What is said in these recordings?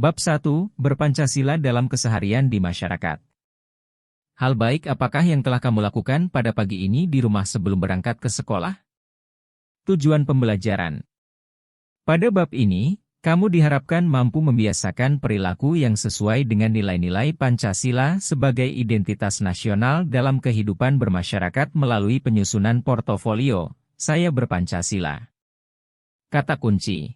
Bab 1. Berpancasila dalam keseharian di masyarakat. Hal baik apakah yang telah kamu lakukan pada pagi ini di rumah sebelum berangkat ke sekolah? Tujuan pembelajaran. Pada bab ini, kamu diharapkan mampu membiasakan perilaku yang sesuai dengan nilai-nilai Pancasila sebagai identitas nasional dalam kehidupan bermasyarakat melalui penyusunan portofolio, Saya Berpancasila. Kata kunci.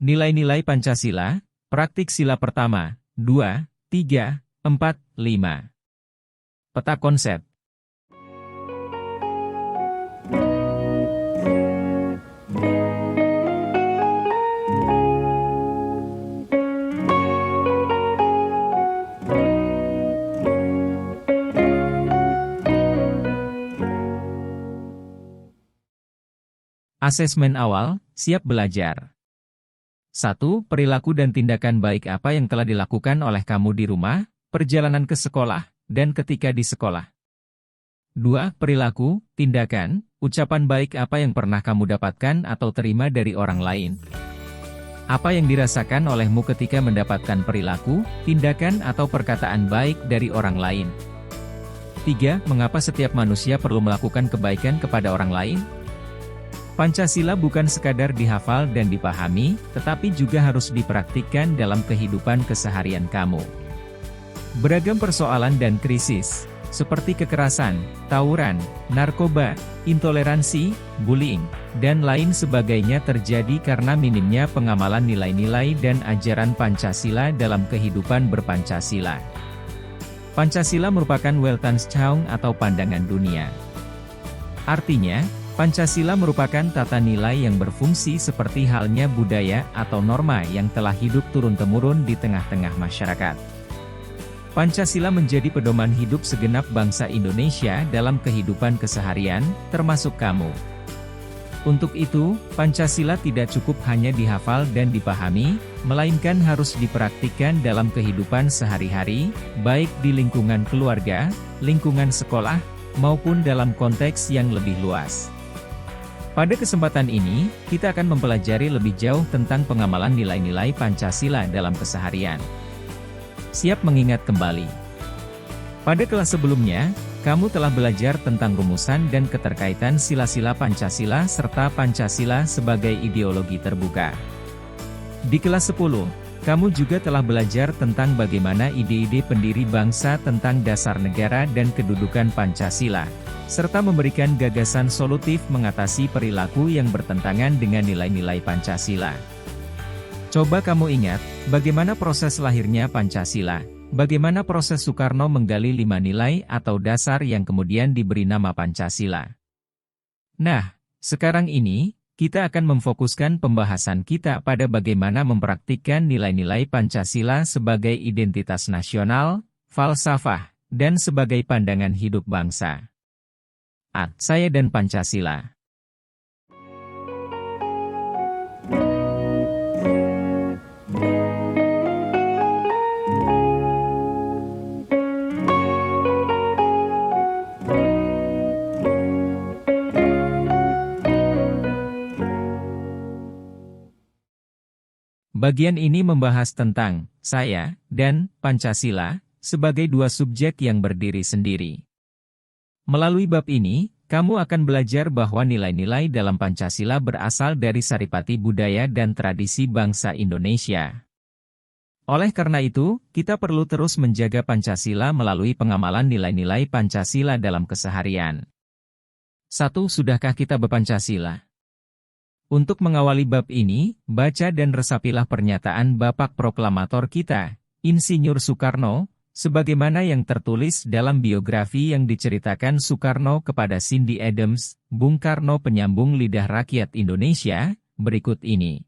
Nilai-nilai Pancasila, praktik sila pertama, 2, 3, 4, 5. Peta konsep. Asesmen awal, siap belajar. 1. Perilaku dan tindakan baik apa yang telah dilakukan oleh kamu di rumah, perjalanan ke sekolah, dan ketika di sekolah. 2. Perilaku, tindakan, ucapan baik apa yang pernah kamu dapatkan atau terima dari orang lain. Apa yang dirasakan olehmu ketika mendapatkan perilaku, tindakan atau perkataan baik dari orang lain. 3. Mengapa setiap manusia perlu melakukan kebaikan kepada orang lain? Pancasila bukan sekadar dihafal dan dipahami, tetapi juga harus dipraktikkan dalam kehidupan keseharian kamu. Beragam persoalan dan krisis, seperti kekerasan, tawuran, narkoba, intoleransi, bullying, dan lain sebagainya terjadi karena minimnya pengamalan nilai-nilai dan ajaran Pancasila dalam kehidupan berpancasila. Pancasila merupakan Weltanschauung atau pandangan dunia. Artinya, Pancasila merupakan tata nilai yang berfungsi seperti halnya budaya atau norma yang telah hidup turun-temurun di tengah-tengah masyarakat. Pancasila menjadi pedoman hidup segenap bangsa Indonesia dalam kehidupan keseharian, termasuk kamu. Untuk itu, Pancasila tidak cukup hanya dihafal dan dipahami, melainkan harus dipraktikkan dalam kehidupan sehari-hari, baik di lingkungan keluarga, lingkungan sekolah, maupun dalam konteks yang lebih luas. Pada kesempatan ini, kita akan mempelajari lebih jauh tentang pengamalan nilai-nilai Pancasila dalam keseharian. Siap mengingat kembali. Pada kelas sebelumnya, kamu telah belajar tentang rumusan dan keterkaitan sila-sila Pancasila serta Pancasila sebagai ideologi terbuka. Di kelas 10, kamu juga telah belajar tentang bagaimana ide-ide pendiri bangsa tentang dasar negara dan kedudukan Pancasila, serta memberikan gagasan solutif mengatasi perilaku yang bertentangan dengan nilai-nilai Pancasila. Coba kamu ingat, bagaimana proses lahirnya Pancasila, bagaimana proses Soekarno menggali 5 nilai atau dasar yang kemudian diberi nama Pancasila. Nah, sekarang ini, kita akan memfokuskan pembahasan kita pada bagaimana mempraktikkan nilai-nilai Pancasila sebagai identitas nasional, falsafah, dan sebagai pandangan hidup bangsa. Saya dan Pancasila. Bagian ini membahas tentang saya dan Pancasila sebagai dua subjek yang berdiri sendiri. Melalui bab ini, kamu akan belajar bahwa nilai-nilai dalam Pancasila berasal dari saripati budaya dan tradisi bangsa Indonesia. Oleh karena itu, kita perlu terus menjaga Pancasila melalui pengamalan nilai-nilai Pancasila dalam keseharian. 1. Sudahkah kita berpancasila? Untuk mengawali bab ini, baca dan resapilah pernyataan Bapak Proklamator kita, Insinyur Soekarno, sebagaimana yang tertulis dalam biografi yang diceritakan Soekarno kepada Cindy Adams, Bung Karno penyambung lidah rakyat Indonesia, berikut ini.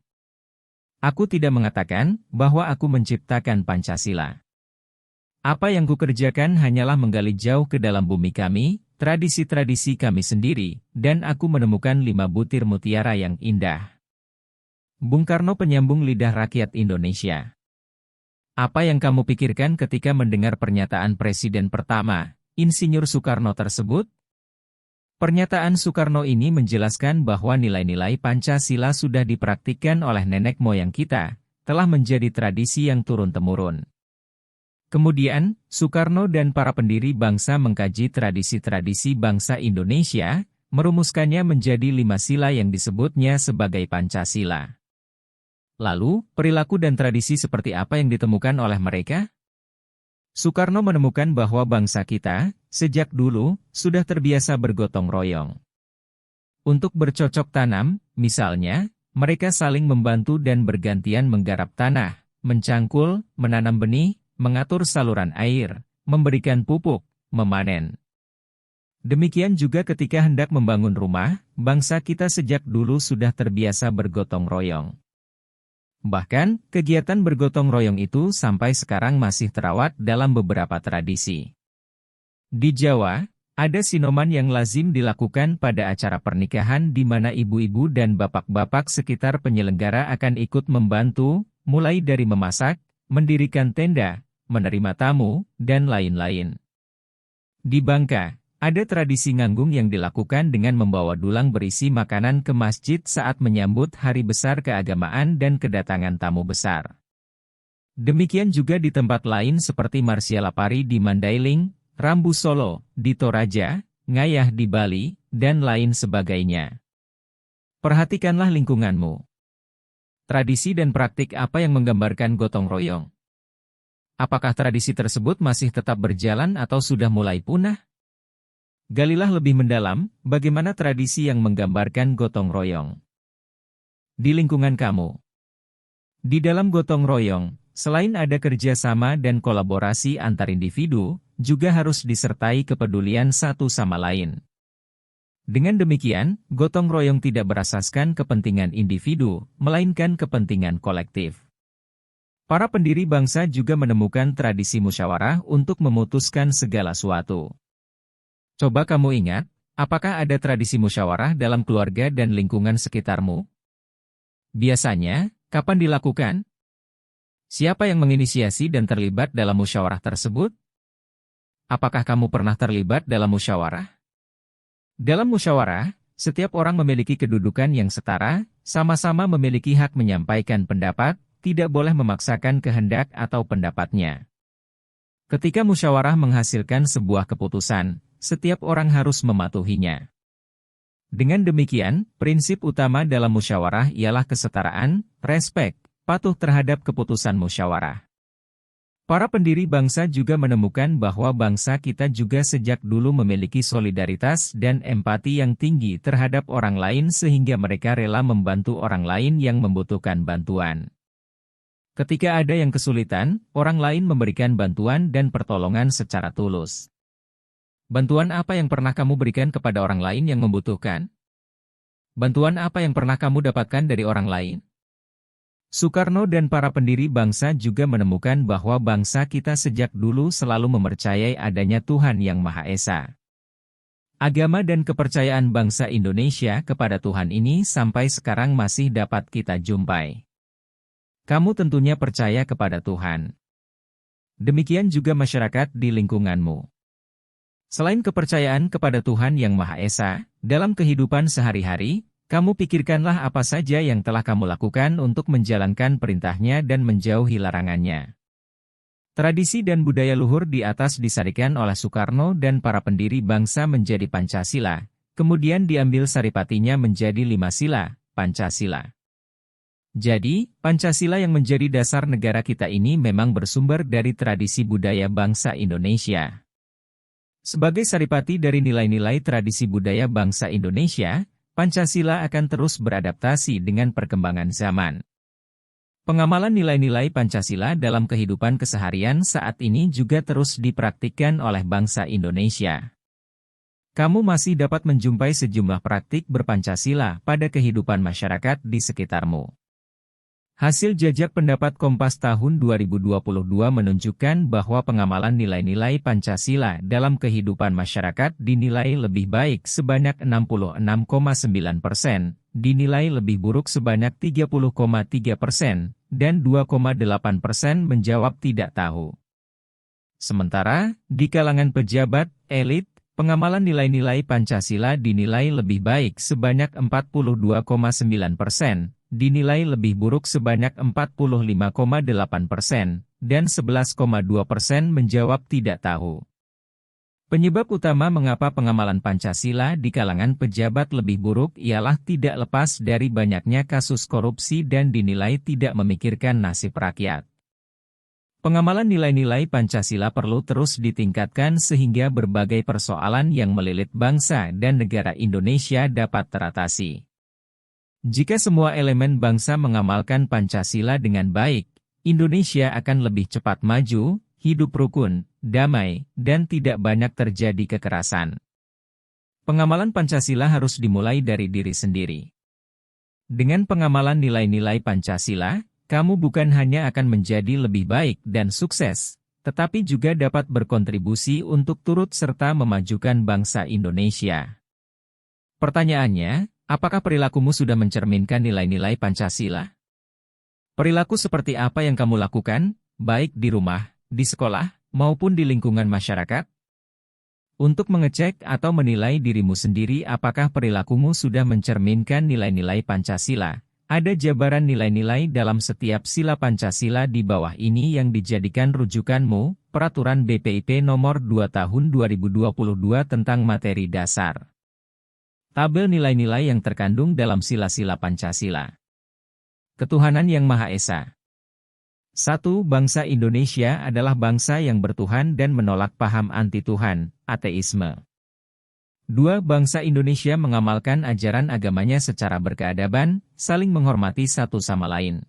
Aku tidak mengatakan bahwa aku menciptakan Pancasila. Apa yang kukerjakan hanyalah menggali jauh ke dalam bumi kami, tradisi-tradisi kami sendiri, dan aku menemukan 5 butir mutiara yang indah. Bung Karno penyambung lidah rakyat Indonesia. Apa yang kamu pikirkan ketika mendengar pernyataan Presiden pertama, Insinyur Soekarno tersebut? Pernyataan Soekarno ini menjelaskan bahwa nilai-nilai Pancasila sudah dipraktikkan oleh nenek moyang kita, telah menjadi tradisi yang turun-temurun. Kemudian, Soekarno dan para pendiri bangsa mengkaji tradisi-tradisi bangsa Indonesia, merumuskannya menjadi 5 sila yang disebutnya sebagai Pancasila. Lalu, perilaku dan tradisi seperti apa yang ditemukan oleh mereka? Soekarno menemukan bahwa bangsa kita, sejak dulu, sudah terbiasa bergotong royong. Untuk bercocok tanam, misalnya, mereka saling membantu dan bergantian menggarap tanah, mencangkul, menanam benih, mengatur saluran air, memberikan pupuk, memanen. Demikian juga ketika hendak membangun rumah, bangsa kita sejak dulu sudah terbiasa bergotong royong. Bahkan, kegiatan bergotong royong itu sampai sekarang masih terawat dalam beberapa tradisi. Di Jawa, ada sinoman yang lazim dilakukan pada acara pernikahan di mana ibu-ibu dan bapak-bapak sekitar penyelenggara akan ikut membantu, mulai dari memasak, mendirikan tenda, menerima tamu, dan lain-lain. Di Bangka, ada tradisi nganggung yang dilakukan dengan membawa dulang berisi makanan ke masjid saat menyambut hari besar keagamaan dan kedatangan tamu besar. Demikian juga di tempat lain seperti Marsialapari di Mandailing, Rambu Solo, di Toraja, Ngayah di Bali, dan lain sebagainya. Perhatikanlah lingkunganmu. Tradisi dan praktik apa yang menggambarkan gotong royong? Apakah tradisi tersebut masih tetap berjalan atau sudah mulai punah? Galilah lebih mendalam, bagaimana tradisi yang menggambarkan gotong royong di lingkungan kamu. Di dalam gotong royong, selain ada kerjasama dan kolaborasi antar individu, juga harus disertai kepedulian satu sama lain. Dengan demikian, gotong royong tidak berasaskan kepentingan individu, melainkan kepentingan kolektif. Para pendiri bangsa juga menemukan tradisi musyawarah untuk memutuskan segala sesuatu. Coba kamu ingat, apakah ada tradisi musyawarah dalam keluarga dan lingkungan sekitarmu? Biasanya, kapan dilakukan? Siapa yang menginisiasi dan terlibat dalam musyawarah tersebut? Apakah kamu pernah terlibat dalam musyawarah? Dalam musyawarah, setiap orang memiliki kedudukan yang setara, sama-sama memiliki hak menyampaikan pendapat, tidak boleh memaksakan kehendak atau pendapatnya. Ketika musyawarah menghasilkan sebuah keputusan, setiap orang harus mematuhinya. Dengan demikian, prinsip utama dalam musyawarah ialah kesetaraan, respek, patuh terhadap keputusan musyawarah. Para pendiri bangsa juga menemukan bahwa bangsa kita juga sejak dulu memiliki solidaritas dan empati yang tinggi terhadap orang lain sehingga mereka rela membantu orang lain yang membutuhkan bantuan. Ketika ada yang kesulitan, orang lain memberikan bantuan dan pertolongan secara tulus. Bantuan apa yang pernah kamu berikan kepada orang lain yang membutuhkan? Bantuan apa yang pernah kamu dapatkan dari orang lain? Soekarno dan para pendiri bangsa juga menemukan bahwa bangsa kita sejak dulu selalu mempercayai adanya Tuhan Yang Maha Esa. Agama dan kepercayaan bangsa Indonesia kepada Tuhan ini sampai sekarang masih dapat kita jumpai. Kamu tentunya percaya kepada Tuhan. Demikian juga masyarakat di lingkunganmu. Selain kepercayaan kepada Tuhan Yang Maha Esa, dalam kehidupan sehari-hari, kamu pikirkanlah apa saja yang telah kamu lakukan untuk menjalankan perintahnya dan menjauhi larangannya. Tradisi dan budaya luhur di atas disarikan oleh Soekarno dan para pendiri bangsa menjadi Pancasila, kemudian diambil saripatinya menjadi 5 sila, Pancasila. Jadi, Pancasila yang menjadi dasar negara kita ini memang bersumber dari tradisi budaya bangsa Indonesia. Sebagai saripati dari nilai-nilai tradisi budaya bangsa Indonesia, Pancasila akan terus beradaptasi dengan perkembangan zaman. Pengamalan nilai-nilai Pancasila dalam kehidupan keseharian saat ini juga terus dipraktikkan oleh bangsa Indonesia. Kamu masih dapat menjumpai sejumlah praktik berpancasila pada kehidupan masyarakat di sekitarmu. Hasil jajak pendapat Kompas tahun 2022 menunjukkan bahwa pengamalan nilai-nilai Pancasila dalam kehidupan masyarakat dinilai lebih baik sebanyak 66,9%, dinilai lebih buruk sebanyak 30,3%, dan 2,8% menjawab tidak tahu. Sementara, di kalangan pejabat, elit, pengamalan nilai-nilai Pancasila dinilai lebih baik sebanyak 42,9%, dinilai lebih buruk sebanyak 45,8%, dan 11,2% menjawab tidak tahu. Penyebab utama mengapa pengamalan Pancasila di kalangan pejabat lebih buruk ialah tidak lepas dari banyaknya kasus korupsi dan dinilai tidak memikirkan nasib rakyat. Pengamalan nilai-nilai Pancasila perlu terus ditingkatkan sehingga berbagai persoalan yang melilit bangsa dan negara Indonesia dapat teratasi. Jika semua elemen bangsa mengamalkan Pancasila dengan baik, Indonesia akan lebih cepat maju, hidup rukun, damai, dan tidak banyak terjadi kekerasan. Pengamalan Pancasila harus dimulai dari diri sendiri. Dengan pengamalan nilai-nilai Pancasila, kamu bukan hanya akan menjadi lebih baik dan sukses, tetapi juga dapat berkontribusi untuk turut serta memajukan bangsa Indonesia. Pertanyaannya, apakah perilakumu sudah mencerminkan nilai-nilai Pancasila? Perilaku seperti apa yang kamu lakukan, baik di rumah, di sekolah, maupun di lingkungan masyarakat? Untuk mengecek atau menilai dirimu sendiri apakah perilakumu sudah mencerminkan nilai-nilai Pancasila, ada jabaran nilai-nilai dalam setiap sila Pancasila di bawah ini yang dijadikan rujukanmu, Peraturan BPIP Nomor 2 Tahun 2022 tentang Materi Dasar. Tabel nilai-nilai yang terkandung dalam sila-sila Pancasila. Ketuhanan Yang Maha Esa. 1. Bangsa Indonesia adalah bangsa yang bertuhan dan menolak paham anti-Tuhan, ateisme. 2. Bangsa Indonesia mengamalkan ajaran agamanya secara berkeadaban, saling menghormati satu sama lain.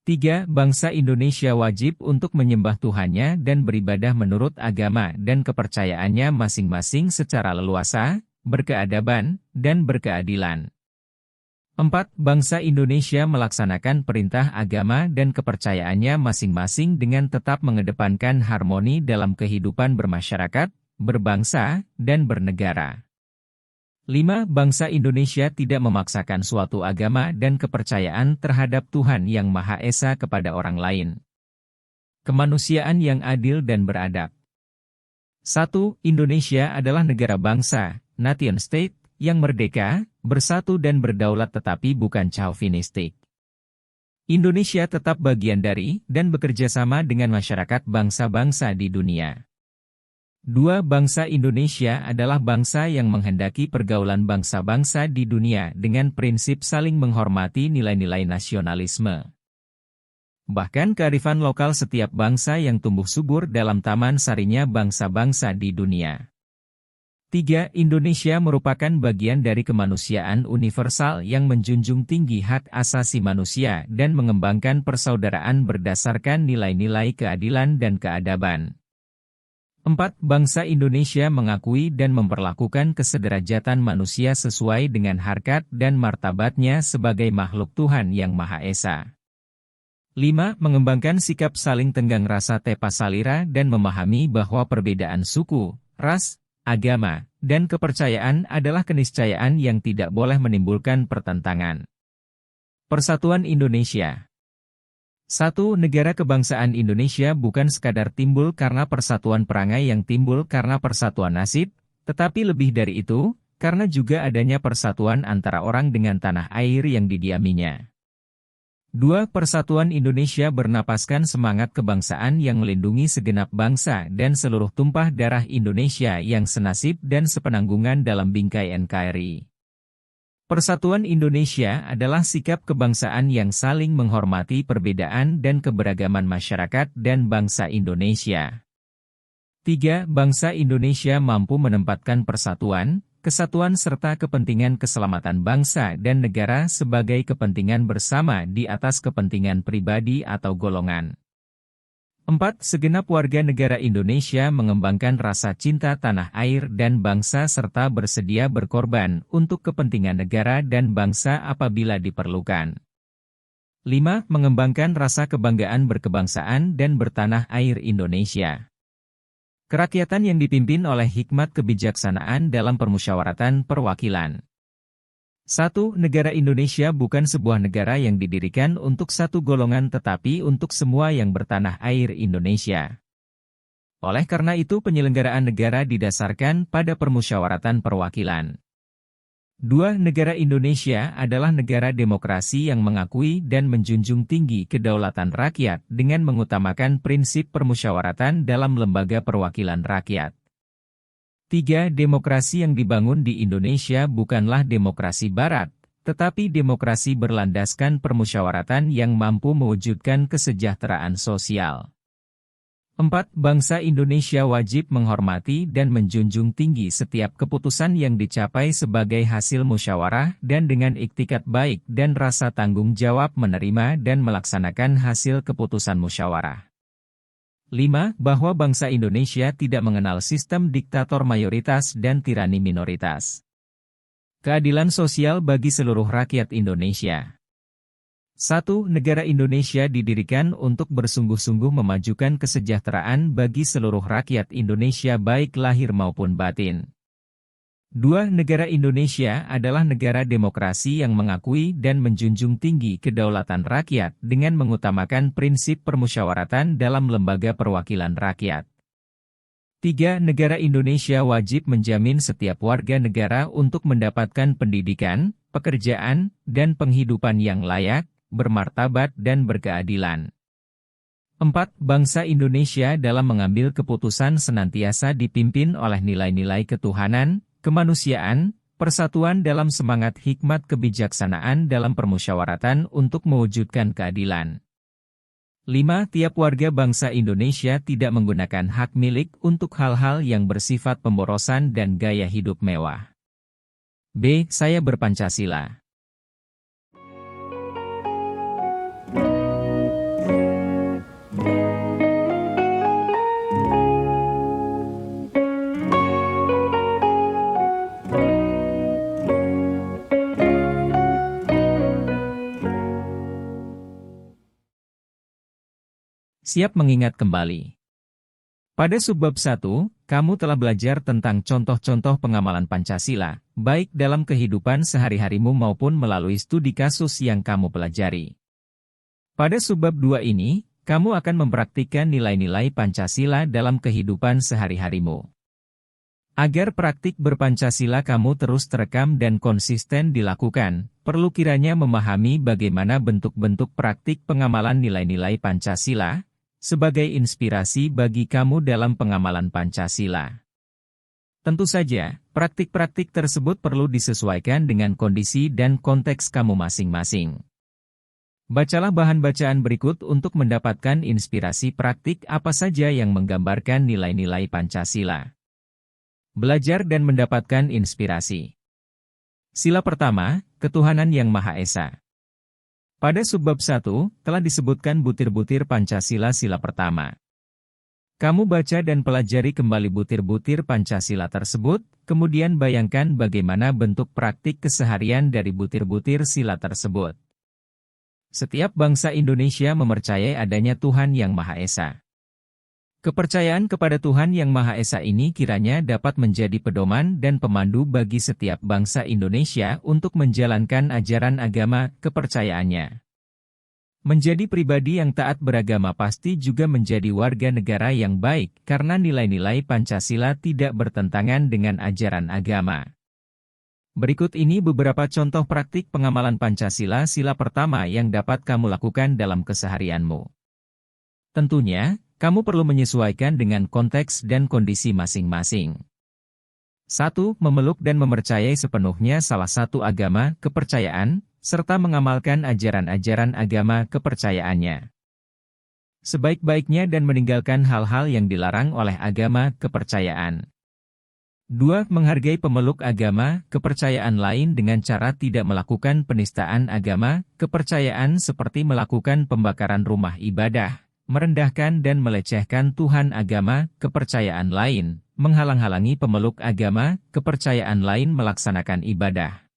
3. Bangsa Indonesia wajib untuk menyembah Tuhannya dan beribadah menurut agama dan kepercayaannya masing-masing secara leluasa, berkeadaban, dan berkeadilan. 4. Bangsa Indonesia melaksanakan perintah agama dan kepercayaannya masing-masing dengan tetap mengedepankan harmoni dalam kehidupan bermasyarakat, berbangsa, dan bernegara. 5. Bangsa Indonesia tidak memaksakan suatu agama dan kepercayaan terhadap Tuhan Yang Maha Esa kepada orang lain. Kemanusiaan yang adil dan beradab. 1. Indonesia adalah negara bangsa, nation state, yang merdeka, bersatu dan berdaulat tetapi bukan chauvinistik. Indonesia tetap bagian dari dan bekerja sama dengan masyarakat bangsa-bangsa di dunia. 2. Bangsa Indonesia adalah bangsa yang menghendaki pergaulan bangsa-bangsa di dunia dengan prinsip saling menghormati nilai-nilai nasionalisme. Bahkan kearifan lokal setiap bangsa yang tumbuh subur dalam taman sarinya bangsa-bangsa di dunia. 3. Indonesia merupakan bagian dari kemanusiaan universal yang menjunjung tinggi hak asasi manusia dan mengembangkan persaudaraan berdasarkan nilai-nilai keadilan dan keadaban. 4. Bangsa Indonesia mengakui dan memperlakukan kesederajatan manusia sesuai dengan harkat dan martabatnya sebagai makhluk Tuhan Yang Maha Esa. 5. Mengembangkan sikap saling tenggang rasa tepa salira dan memahami bahwa perbedaan suku, ras, agama, dan kepercayaan adalah keniscayaan yang tidak boleh menimbulkan pertentangan. Persatuan Indonesia. 1. Negara kebangsaan Indonesia bukan sekadar timbul karena persatuan perangai yang timbul karena persatuan nasib, tetapi lebih dari itu, karena juga adanya persatuan antara orang dengan tanah air yang didiaminya. 2. Persatuan Indonesia bernapaskan semangat kebangsaan yang melindungi segenap bangsa dan seluruh tumpah darah Indonesia yang senasib dan sepenanggungan dalam bingkai NKRI. Persatuan Indonesia adalah sikap kebangsaan yang saling menghormati perbedaan dan keberagaman masyarakat dan bangsa Indonesia. 3. Bangsa Indonesia mampu menempatkan persatuan, kesatuan serta kepentingan keselamatan bangsa dan negara sebagai kepentingan bersama di atas kepentingan pribadi atau golongan. 4. Segenap warga negara Indonesia mengembangkan rasa cinta tanah air dan bangsa serta bersedia berkorban untuk kepentingan negara dan bangsa apabila diperlukan. 5. Mengembangkan rasa kebanggaan berkebangsaan dan bertanah air Indonesia. Kerakyatan yang dipimpin oleh hikmat kebijaksanaan dalam permusyawaratan perwakilan. 1. Negara Indonesia bukan sebuah negara yang didirikan untuk satu golongan tetapi untuk semua yang bertanah air Indonesia. Oleh karena itu penyelenggaraan negara didasarkan pada permusyawaratan perwakilan. 2. Negara Indonesia adalah negara demokrasi yang mengakui dan menjunjung tinggi kedaulatan rakyat dengan mengutamakan prinsip permusyawaratan dalam lembaga perwakilan rakyat. 3. Demokrasi yang dibangun di Indonesia bukanlah demokrasi barat, tetapi demokrasi berlandaskan permusyawaratan yang mampu mewujudkan kesejahteraan sosial. 4. Bangsa Indonesia wajib menghormati dan menjunjung tinggi setiap keputusan yang dicapai sebagai hasil musyawarah dan dengan iktikat baik dan rasa tanggung jawab menerima dan melaksanakan hasil keputusan musyawarah. 5. Bahwa bangsa Indonesia tidak mengenal sistem diktator mayoritas dan tirani minoritas. Keadilan sosial bagi seluruh rakyat Indonesia. 1. Negara Indonesia didirikan untuk bersungguh-sungguh memajukan kesejahteraan bagi seluruh rakyat Indonesia baik lahir maupun batin. 2. Negara Indonesia adalah negara demokrasi yang mengakui dan menjunjung tinggi kedaulatan rakyat dengan mengutamakan prinsip permusyawaratan dalam lembaga perwakilan rakyat. 3. Negara Indonesia wajib menjamin setiap warga negara untuk mendapatkan pendidikan, pekerjaan, dan penghidupan yang layak, bermartabat dan berkeadilan. 4. Bangsa Indonesia dalam mengambil keputusan senantiasa dipimpin oleh nilai-nilai ketuhanan, kemanusiaan, persatuan dalam semangat hikmat kebijaksanaan dalam permusyawaratan untuk mewujudkan keadilan. 5. Tiap warga bangsa Indonesia tidak menggunakan hak milik untuk hal-hal yang bersifat pemborosan dan gaya hidup mewah. B. Saya berPancasila. Siap mengingat kembali. Pada subbab 1, kamu telah belajar tentang contoh-contoh pengamalan Pancasila, baik dalam kehidupan sehari-harimu maupun melalui studi kasus yang kamu pelajari. Pada subbab 2 ini, kamu akan mempraktikkan nilai-nilai Pancasila dalam kehidupan sehari-harimu. Agar praktik berPancasila kamu terus terekam dan konsisten dilakukan, perlu kiranya memahami bagaimana bentuk-bentuk praktik pengamalan nilai-nilai Pancasila, sebagai inspirasi bagi kamu dalam pengamalan Pancasila. Tentu saja, praktik-praktik tersebut perlu disesuaikan dengan kondisi dan konteks kamu masing-masing. Bacalah bahan bacaan berikut untuk mendapatkan inspirasi praktik apa saja yang menggambarkan nilai-nilai Pancasila. Belajar dan mendapatkan inspirasi. Sila pertama, Ketuhanan Yang Maha Esa. Pada subbab 1, telah disebutkan butir-butir Pancasila sila pertama. Kamu baca dan pelajari kembali butir-butir Pancasila tersebut, kemudian bayangkan bagaimana bentuk praktik keseharian dari butir-butir sila tersebut. Setiap bangsa Indonesia mempercayai adanya Tuhan Yang Maha Esa. Kepercayaan kepada Tuhan Yang Maha Esa ini kiranya dapat menjadi pedoman dan pemandu bagi setiap bangsa Indonesia untuk menjalankan ajaran agama kepercayaannya. Menjadi pribadi yang taat beragama pasti juga menjadi warga negara yang baik karena nilai-nilai Pancasila tidak bertentangan dengan ajaran agama. Berikut ini beberapa contoh praktik pengamalan Pancasila sila pertama yang dapat kamu lakukan dalam keseharianmu. Tentunya, kamu perlu menyesuaikan dengan konteks dan kondisi masing-masing. 1. Memeluk dan mempercayai sepenuhnya salah satu agama kepercayaan, serta mengamalkan ajaran-ajaran agama kepercayaannya. Sebaik-baiknya dan meninggalkan hal-hal yang dilarang oleh agama kepercayaan. 2. Menghargai pemeluk agama kepercayaan lain dengan cara tidak melakukan penistaan agama kepercayaan seperti melakukan pembakaran rumah ibadah, merendahkan dan melecehkan Tuhan agama kepercayaan lain, menghalang-halangi pemeluk agama kepercayaan lain melaksanakan ibadah.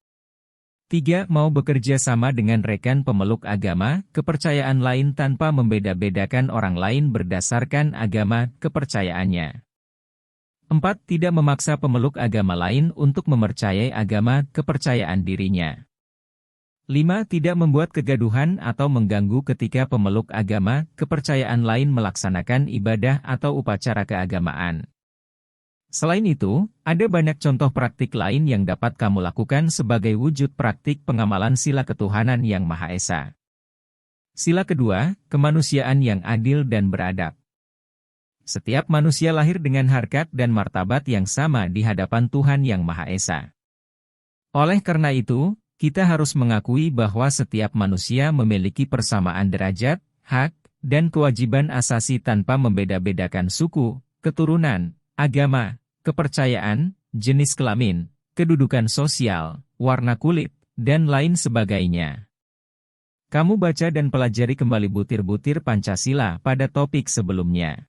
3. Mau bekerja sama dengan rekan pemeluk agama kepercayaan lain tanpa membeda-bedakan orang lain berdasarkan agama kepercayaannya. 4. Tidak memaksa pemeluk agama lain untuk mempercayai agama kepercayaan dirinya. 5. Tidak membuat kegaduhan atau mengganggu ketika pemeluk agama kepercayaan lain melaksanakan ibadah atau upacara keagamaan. Selain itu, ada banyak contoh praktik lain yang dapat kamu lakukan sebagai wujud praktik pengamalan sila ketuhanan yang Maha Esa. Sila kedua, kemanusiaan yang adil dan beradab. Setiap manusia lahir dengan harkat dan martabat yang sama di hadapan Tuhan yang Maha Esa. Oleh karena itu, kita harus mengakui bahwa setiap manusia memiliki persamaan derajat, hak, dan kewajiban asasi tanpa membeda-bedakan suku, keturunan, agama, kepercayaan, jenis kelamin, kedudukan sosial, warna kulit, dan lain sebagainya. Kamu baca dan pelajari kembali butir-butir Pancasila pada topik sebelumnya.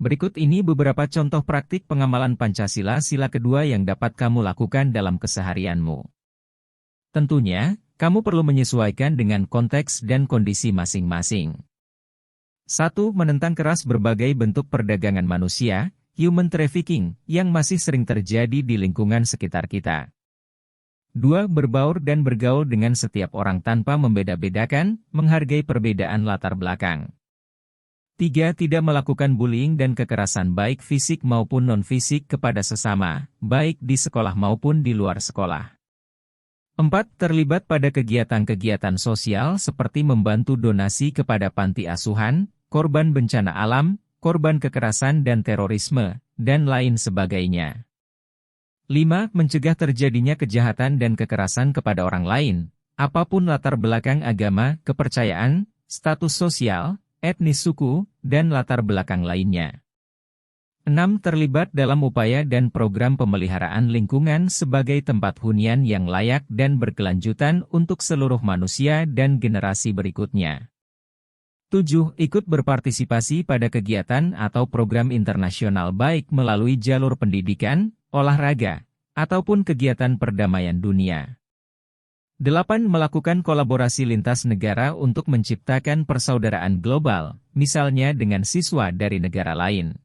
Berikut ini beberapa contoh praktik pengamalan Pancasila sila kedua yang dapat kamu lakukan dalam keseharianmu. Tentunya, kamu perlu menyesuaikan dengan konteks dan kondisi masing-masing. 1. Menentang keras berbagai bentuk perdagangan manusia, human trafficking, yang masih sering terjadi di lingkungan sekitar kita. 2. Berbaur dan bergaul dengan setiap orang tanpa membeda-bedakan, menghargai perbedaan latar belakang. 3. Tidak melakukan bullying dan kekerasan baik fisik maupun non-fisik kepada sesama, baik di sekolah maupun di luar sekolah. 4. Terlibat pada kegiatan-kegiatan sosial seperti membantu donasi kepada panti asuhan, korban bencana alam, korban kekerasan dan terorisme, dan lain sebagainya. 5. Mencegah terjadinya kejahatan dan kekerasan kepada orang lain, apapun latar belakang agama, kepercayaan, status sosial, etnis suku, dan latar belakang lainnya. 6. Terlibat dalam upaya dan program pemeliharaan lingkungan sebagai tempat hunian yang layak dan berkelanjutan untuk seluruh manusia dan generasi berikutnya. 7. Ikut berpartisipasi pada kegiatan atau program internasional baik melalui jalur pendidikan, olahraga, ataupun kegiatan perdamaian dunia. 8. Melakukan kolaborasi lintas negara untuk menciptakan persaudaraan global, misalnya dengan siswa dari negara lain.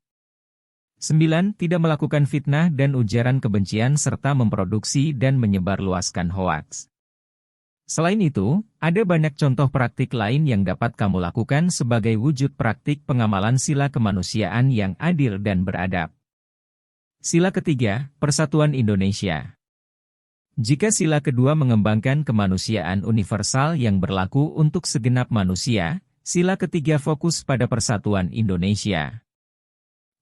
9. Tidak melakukan fitnah dan ujaran kebencian serta memproduksi dan menyebarluaskan hoaks. Selain itu, ada banyak contoh praktik lain yang dapat kamu lakukan sebagai wujud praktik pengamalan sila kemanusiaan yang adil dan beradab. Sila ketiga, Persatuan Indonesia. Jika sila kedua mengembangkan kemanusiaan universal yang berlaku untuk segenap manusia, sila ketiga fokus pada persatuan Indonesia.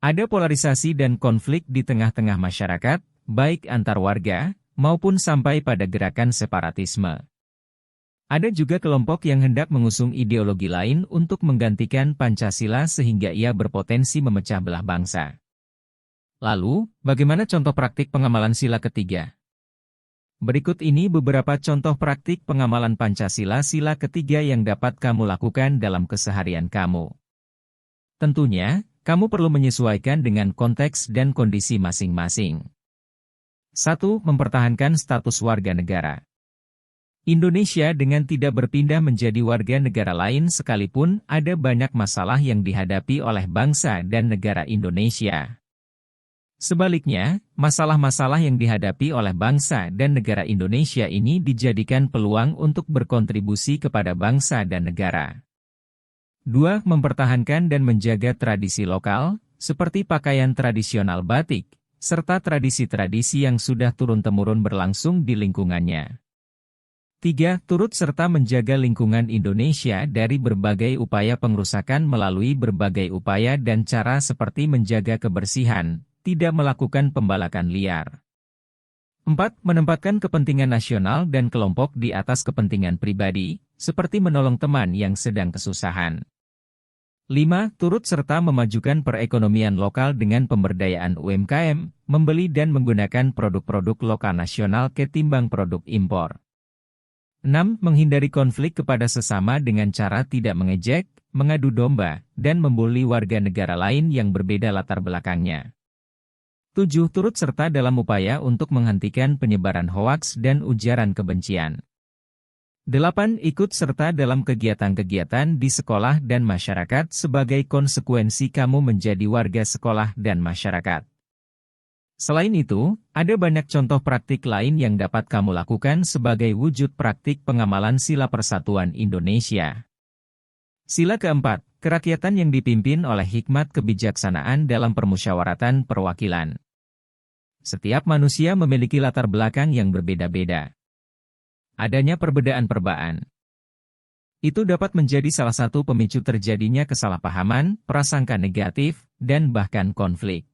Ada polarisasi dan konflik di tengah-tengah masyarakat, baik antar warga, maupun sampai pada gerakan separatisme. Ada juga kelompok yang hendak mengusung ideologi lain untuk menggantikan Pancasila sehingga ia berpotensi memecah belah bangsa. Lalu, bagaimana contoh praktik pengamalan sila ketiga? Berikut ini beberapa contoh praktik pengamalan Pancasila sila ketiga yang dapat kamu lakukan dalam keseharian kamu. Tentunya, kamu perlu menyesuaikan dengan konteks dan kondisi masing-masing. 1. Mempertahankan status warga negara. Indonesia dengan tidak berpindah menjadi warga negara lain sekalipun ada banyak masalah yang dihadapi oleh bangsa dan negara Indonesia. Sebaliknya, masalah-masalah yang dihadapi oleh bangsa dan negara Indonesia ini dijadikan peluang untuk berkontribusi kepada bangsa dan negara. 2. Mempertahankan dan menjaga tradisi lokal, seperti pakaian tradisional batik, serta tradisi-tradisi yang sudah turun-temurun berlangsung di lingkungannya. 3. Turut serta menjaga lingkungan Indonesia dari berbagai upaya pengrusakan melalui berbagai upaya dan cara seperti menjaga kebersihan, tidak melakukan pembalakan liar. 4. Menempatkan kepentingan nasional dan kelompok di atas kepentingan pribadi, seperti menolong teman yang sedang kesusahan. 5. Turut serta memajukan perekonomian lokal dengan pemberdayaan UMKM, membeli dan menggunakan produk-produk lokal nasional ketimbang produk impor. 6. Menghindari konflik kepada sesama dengan cara tidak mengejek, mengadu domba, dan membuli warga negara lain yang berbeda latar belakangnya. 7. Turut serta dalam upaya untuk menghentikan penyebaran hoaks dan ujaran kebencian. 8. Ikut serta dalam kegiatan-kegiatan di sekolah dan masyarakat sebagai konsekuensi kamu menjadi warga sekolah dan masyarakat. Selain itu, ada banyak contoh praktik lain yang dapat kamu lakukan sebagai wujud praktik pengamalan sila persatuan Indonesia. Sila keempat, kerakyatan yang dipimpin oleh hikmat kebijaksanaan dalam permusyawaratan perwakilan. Setiap manusia memiliki latar belakang yang berbeda-beda. Adanya perbedaan itu dapat menjadi salah satu pemicu terjadinya kesalahpahaman, prasangka negatif, dan bahkan konflik.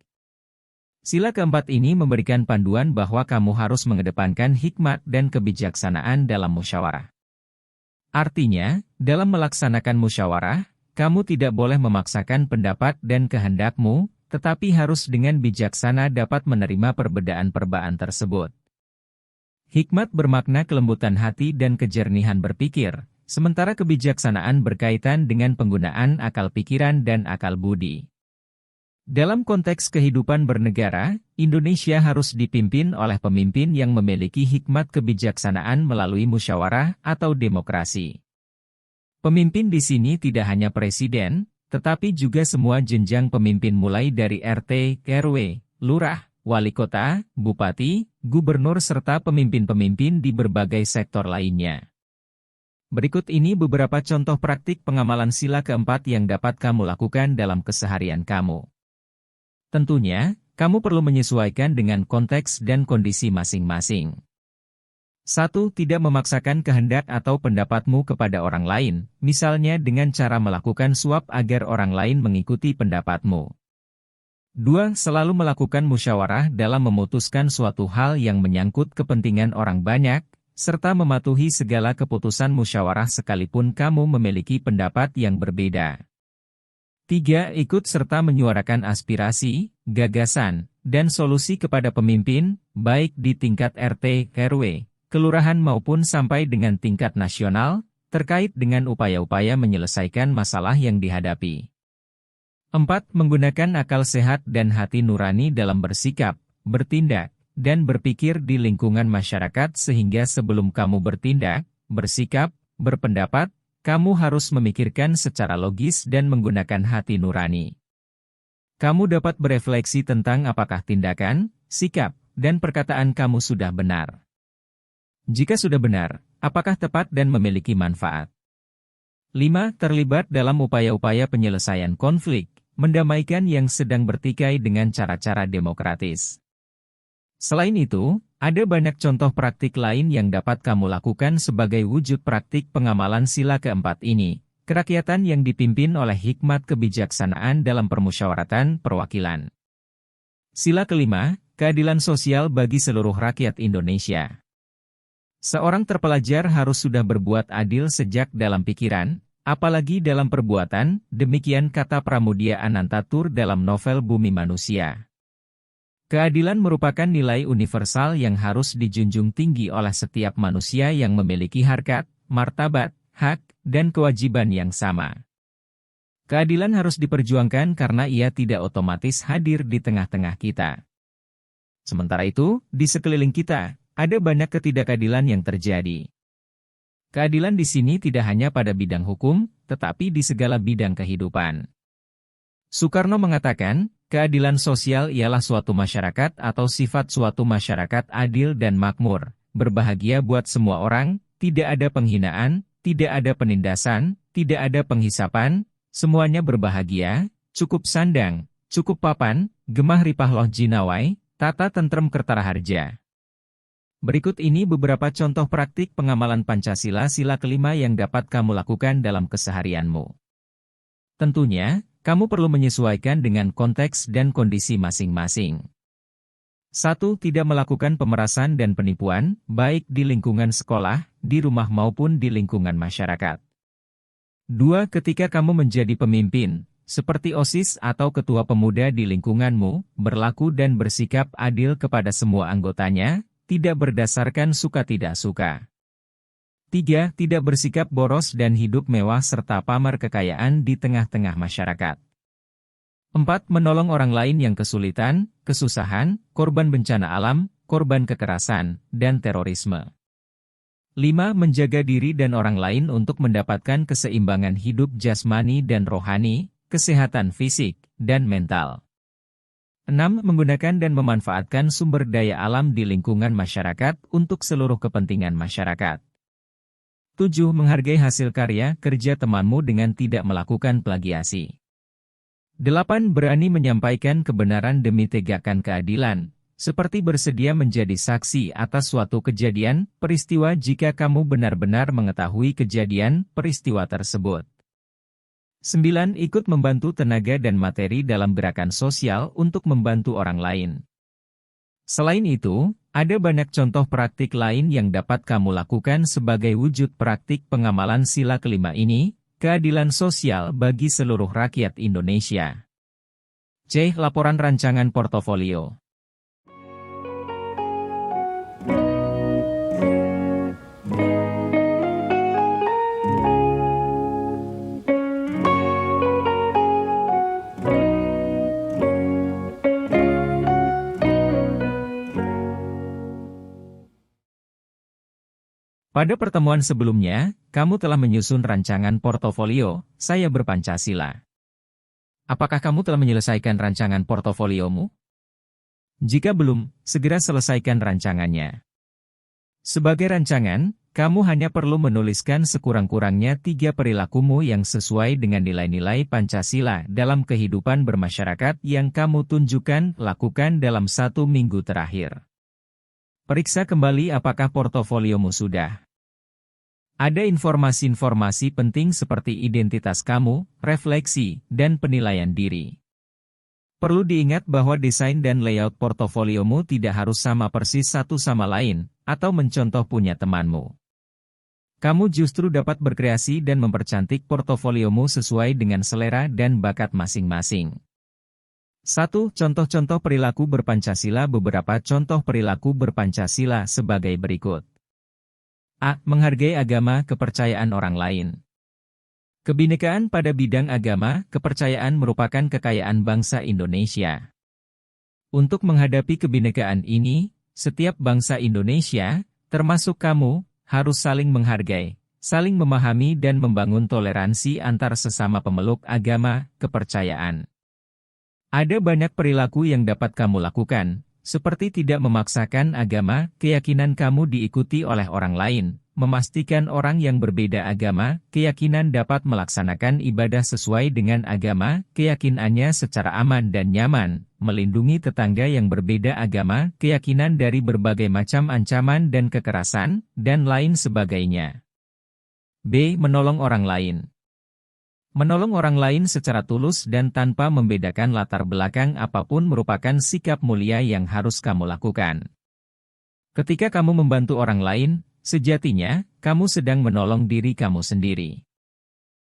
Sila keempat ini memberikan panduan bahwa kamu harus mengedepankan hikmat dan kebijaksanaan dalam musyawarah. Artinya, dalam melaksanakan musyawarah, kamu tidak boleh memaksakan pendapat dan kehendakmu, tetapi harus dengan bijaksana dapat menerima perbedaan-perbedaan tersebut. Hikmat bermakna kelembutan hati dan kejernihan berpikir, sementara kebijaksanaan berkaitan dengan penggunaan akal pikiran dan akal budi. Dalam konteks kehidupan bernegara, Indonesia harus dipimpin oleh pemimpin yang memiliki hikmat kebijaksanaan melalui musyawarah atau demokrasi. Pemimpin di sini tidak hanya presiden, tetapi juga semua jenjang pemimpin mulai dari RT, RW, lurah, wali kota, bupati, gubernur serta pemimpin-pemimpin di berbagai sektor lainnya. Berikut ini beberapa contoh praktik pengamalan sila keempat yang dapat kamu lakukan dalam keseharian kamu. Tentunya, kamu perlu menyesuaikan dengan konteks dan kondisi masing-masing. 1. Tidak memaksakan kehendak atau pendapatmu kepada orang lain, misalnya dengan cara melakukan suap agar orang lain mengikuti pendapatmu. 2. Selalu melakukan musyawarah dalam memutuskan suatu hal yang menyangkut kepentingan orang banyak, serta mematuhi segala keputusan musyawarah sekalipun kamu memiliki pendapat yang berbeda. 3. Ikut serta menyuarakan aspirasi, gagasan, dan solusi kepada pemimpin, baik di tingkat RT, RW, kelurahan maupun sampai dengan tingkat nasional, terkait dengan upaya-upaya menyelesaikan masalah yang dihadapi. 4. Menggunakan akal sehat dan hati nurani dalam bersikap, bertindak, dan berpikir di lingkungan masyarakat sehingga sebelum kamu bertindak, bersikap, berpendapat, kamu harus memikirkan secara logis dan menggunakan hati nurani. Kamu dapat berefleksi tentang apakah tindakan, sikap, dan perkataan kamu sudah benar. Jika sudah benar, apakah tepat dan memiliki manfaat? 5. Terlibat dalam upaya-upaya penyelesaian konflik, mendamaikan yang sedang bertikai dengan cara-cara demokratis. Selain itu, ada banyak contoh praktik lain yang dapat kamu lakukan sebagai wujud praktik pengamalan sila keempat ini, kerakyatan yang dipimpin oleh hikmat kebijaksanaan dalam permusyawaratan perwakilan. Sila kelima, keadilan sosial bagi seluruh rakyat Indonesia. Seorang terpelajar harus sudah berbuat adil sejak dalam pikiran, apalagi dalam perbuatan, demikian kata Pramudia Anantatur dalam novel Bumi Manusia. Keadilan merupakan nilai universal yang harus dijunjung tinggi oleh setiap manusia yang memiliki harkat, martabat, hak, dan kewajiban yang sama. Keadilan harus diperjuangkan karena ia tidak otomatis hadir di tengah-tengah kita. Sementara itu, di sekeliling kita, ada banyak ketidakadilan yang terjadi. Keadilan di sini tidak hanya pada bidang hukum, tetapi di segala bidang kehidupan. Soekarno mengatakan, keadilan sosial ialah suatu masyarakat atau sifat suatu masyarakat adil dan makmur, berbahagia buat semua orang, tidak ada penghinaan, tidak ada penindasan, tidak ada penghisapan, semuanya berbahagia, cukup sandang, cukup papan, gemah ripah loh jinawai, tata tentrem kertaraharja. Berikut ini beberapa contoh praktik pengamalan Pancasila sila kelima yang dapat kamu lakukan dalam keseharianmu. Tentunya, kamu perlu menyesuaikan dengan konteks dan kondisi masing-masing. 1. Tidak melakukan pemerasan dan penipuan, baik di lingkungan sekolah, di rumah maupun di lingkungan masyarakat. 2. Ketika kamu menjadi pemimpin, seperti OSIS atau ketua pemuda di lingkunganmu, berlaku dan bersikap adil kepada semua anggotanya, tidak berdasarkan suka tidak suka. 3. Tidak bersikap boros dan hidup mewah serta pamer kekayaan di tengah-tengah masyarakat. 4. Menolong orang lain yang kesulitan, kesusahan, korban bencana alam, korban kekerasan, dan terorisme. 5. Menjaga diri dan orang lain untuk mendapatkan keseimbangan hidup jasmani dan rohani, kesehatan fisik, dan mental. 6. Menggunakan dan memanfaatkan sumber daya alam di lingkungan masyarakat untuk seluruh kepentingan masyarakat. 7. Menghargai hasil karya kerja temanmu dengan tidak melakukan plagiasi. 8. Berani menyampaikan kebenaran demi tegakkan keadilan, Seperti bersedia menjadi saksi atas suatu kejadian, peristiwa jika kamu benar-benar mengetahui kejadian, peristiwa tersebut. 9. Ikut membantu tenaga dan materi dalam gerakan sosial untuk membantu orang lain. Selain itu, ada banyak contoh praktik lain yang dapat kamu lakukan sebagai wujud praktik pengamalan sila kelima ini, keadilan sosial bagi seluruh rakyat Indonesia. C. Laporan rancangan portofolio. Pada pertemuan sebelumnya, kamu telah menyusun rancangan portofolio, Saya Berpancasila. Apakah kamu telah menyelesaikan rancangan portofoliomu? Jika belum, segera selesaikan rancangannya. Sebagai rancangan, kamu hanya perlu menuliskan sekurang-kurangnya 3 perilakumu yang sesuai dengan nilai-nilai Pancasila dalam kehidupan bermasyarakat yang kamu tunjukkan lakukan dalam 1 minggu terakhir. Periksa kembali apakah portofoliomu sudah ada informasi-informasi penting seperti identitas kamu, refleksi, dan penilaian diri. Perlu diingat bahwa desain dan layout portofoliomu tidak harus sama persis satu sama lain, atau mencontoh punya temanmu. Kamu justru dapat berkreasi dan mempercantik portofoliomu sesuai dengan selera dan bakat masing-masing. 1. Contoh-contoh perilaku berpancasila. Beberapa contoh perilaku berpancasila sebagai berikut. A. Menghargai agama, kepercayaan orang lain. Kebinekaan pada bidang agama, kepercayaan merupakan kekayaan bangsa Indonesia. Untuk menghadapi kebinekaan ini, setiap bangsa Indonesia, termasuk kamu, harus saling menghargai, saling memahami dan membangun toleransi antar sesama pemeluk agama, kepercayaan. Ada banyak perilaku yang dapat kamu lakukan, seperti tidak memaksakan agama, keyakinan kamu diikuti oleh orang lain, memastikan orang yang berbeda agama, keyakinan dapat melaksanakan ibadah sesuai dengan agama, keyakinannya secara aman dan nyaman, melindungi tetangga yang berbeda agama, keyakinan dari berbagai macam ancaman dan kekerasan, dan lain sebagainya. B. Menolong orang lain. Menolong orang lain secara tulus dan tanpa membedakan latar belakang apapun merupakan sikap mulia yang harus kamu lakukan. Ketika kamu membantu orang lain, sejatinya, kamu sedang menolong diri kamu sendiri.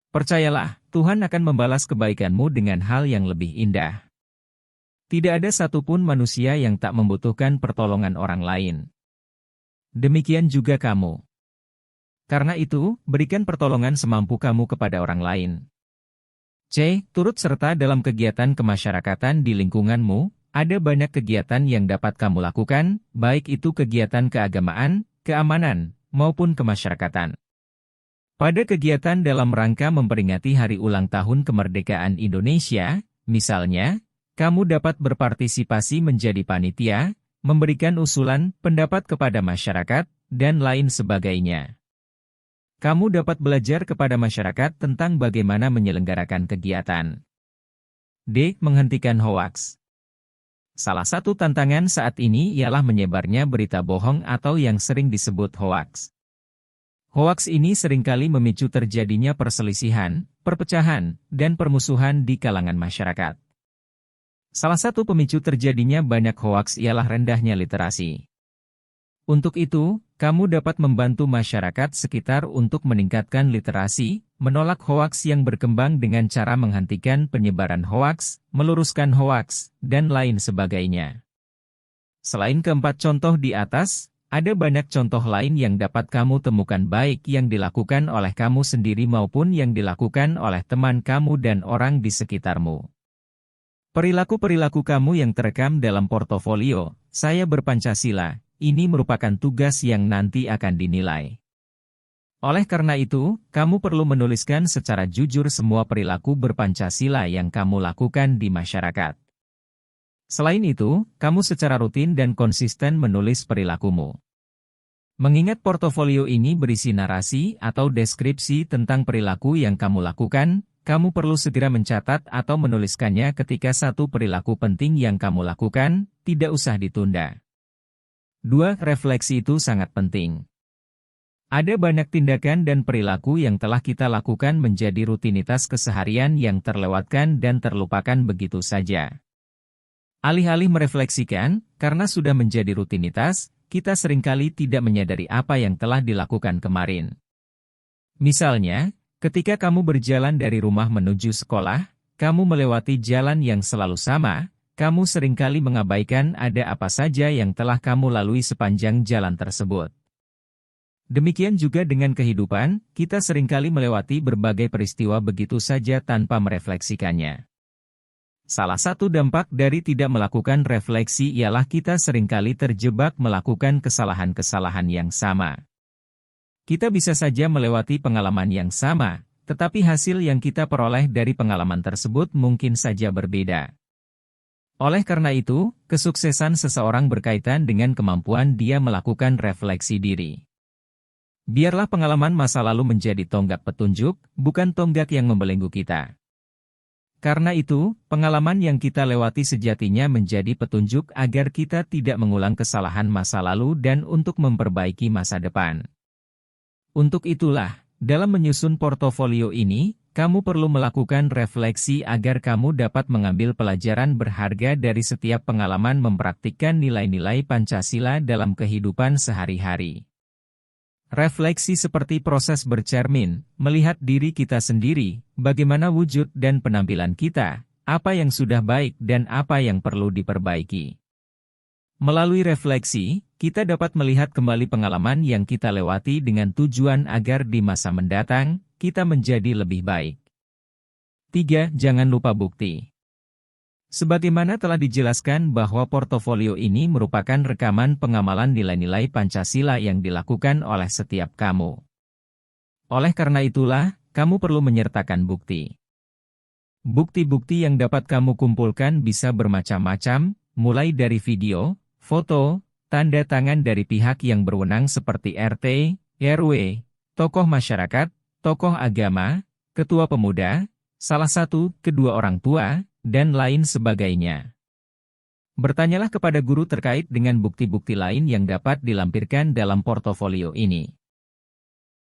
Percayalah, Tuhan akan membalas kebaikanmu dengan hal yang lebih indah. Tidak ada satupun manusia yang tak membutuhkan pertolongan orang lain. Demikian juga kamu. Karena itu, berikan pertolongan semampu kamu kepada orang lain. C. Turut serta dalam kegiatan kemasyarakatan di lingkunganmu. Ada banyak kegiatan yang dapat kamu lakukan, baik itu kegiatan keagamaan, keamanan, maupun kemasyarakatan. Pada kegiatan dalam rangka memperingati Hari Ulang Tahun Kemerdekaan Indonesia, misalnya, kamu dapat berpartisipasi menjadi panitia, memberikan usulan, pendapat kepada masyarakat, dan lain sebagainya. Kamu dapat belajar kepada masyarakat tentang bagaimana menyelenggarakan kegiatan. D. Menghentikan hoaks. Salah satu tantangan saat ini ialah menyebarnya berita bohong atau yang sering disebut hoaks. Hoaks ini seringkali memicu terjadinya perselisihan, perpecahan, dan permusuhan di kalangan masyarakat. Salah satu pemicu terjadinya banyak hoaks ialah rendahnya literasi. Untuk itu, kamu dapat membantu masyarakat sekitar untuk meningkatkan literasi, menolak hoaks yang berkembang dengan cara menghentikan penyebaran hoaks, meluruskan hoaks, dan lain sebagainya. Selain keempat contoh di atas, ada banyak contoh lain yang dapat kamu temukan baik yang dilakukan oleh kamu sendiri maupun yang dilakukan oleh teman kamu dan orang di sekitarmu. Perilaku-perilaku kamu yang terekam dalam portofolio, Saya Berpancasila, ini merupakan tugas yang nanti akan dinilai. Oleh karena itu, kamu perlu menuliskan secara jujur semua perilaku berpancasila yang kamu lakukan di masyarakat. Selain itu, kamu secara rutin dan konsisten menulis perilakumu. Mengingat portofolio ini berisi narasi atau deskripsi tentang perilaku yang kamu lakukan, kamu perlu segera mencatat atau menuliskannya ketika satu perilaku penting yang kamu lakukan, tidak usah ditunda. 2. Refleksi itu sangat penting. Ada banyak tindakan dan perilaku yang telah kita lakukan menjadi rutinitas keseharian yang terlewatkan dan terlupakan begitu saja. Alih-alih merefleksikan, karena sudah menjadi rutinitas, kita seringkali tidak menyadari apa yang telah dilakukan kemarin. Misalnya, ketika kamu berjalan dari rumah menuju sekolah, kamu melewati jalan yang selalu sama, kamu seringkali mengabaikan ada apa saja yang telah kamu lalui sepanjang jalan tersebut. Demikian juga dengan kehidupan, kita seringkali melewati berbagai peristiwa begitu saja tanpa merefleksikannya. Salah satu dampak dari tidak melakukan refleksi ialah kita seringkali terjebak melakukan kesalahan-kesalahan yang sama. Kita bisa saja melewati pengalaman yang sama, tetapi hasil yang kita peroleh dari pengalaman tersebut mungkin saja berbeda. Oleh karena itu, kesuksesan seseorang berkaitan dengan kemampuan dia melakukan refleksi diri. Biarlah pengalaman masa lalu menjadi tonggak petunjuk, bukan tonggak yang membelenggu kita. Karena itu, pengalaman yang kita lewati sejatinya menjadi petunjuk agar kita tidak mengulang kesalahan masa lalu dan untuk memperbaiki masa depan. Untuk itulah, dalam menyusun portofolio ini, kamu perlu melakukan refleksi agar kamu dapat mengambil pelajaran berharga dari setiap pengalaman mempraktikkan nilai-nilai Pancasila dalam kehidupan sehari-hari. Refleksi seperti proses bercermin, melihat diri kita sendiri, bagaimana wujud dan penampilan kita, apa yang sudah baik dan apa yang perlu diperbaiki. Melalui refleksi, kita dapat melihat kembali pengalaman yang kita lewati dengan tujuan agar di masa mendatang, kita menjadi lebih baik. 3. Jangan lupa bukti. Sebagaimana telah dijelaskan bahwa portofolio ini merupakan rekaman pengamalan nilai-nilai Pancasila yang dilakukan oleh setiap kamu. Oleh karena itulah, kamu perlu menyertakan bukti. Bukti-bukti yang dapat kamu kumpulkan bisa bermacam-macam, mulai dari video, foto, tanda tangan dari pihak yang berwenang seperti RT, RW, tokoh masyarakat, tokoh agama, ketua pemuda, salah satu, kedua orang tua, dan lain sebagainya. Bertanyalah kepada guru terkait dengan bukti-bukti lain yang dapat dilampirkan dalam portofolio ini.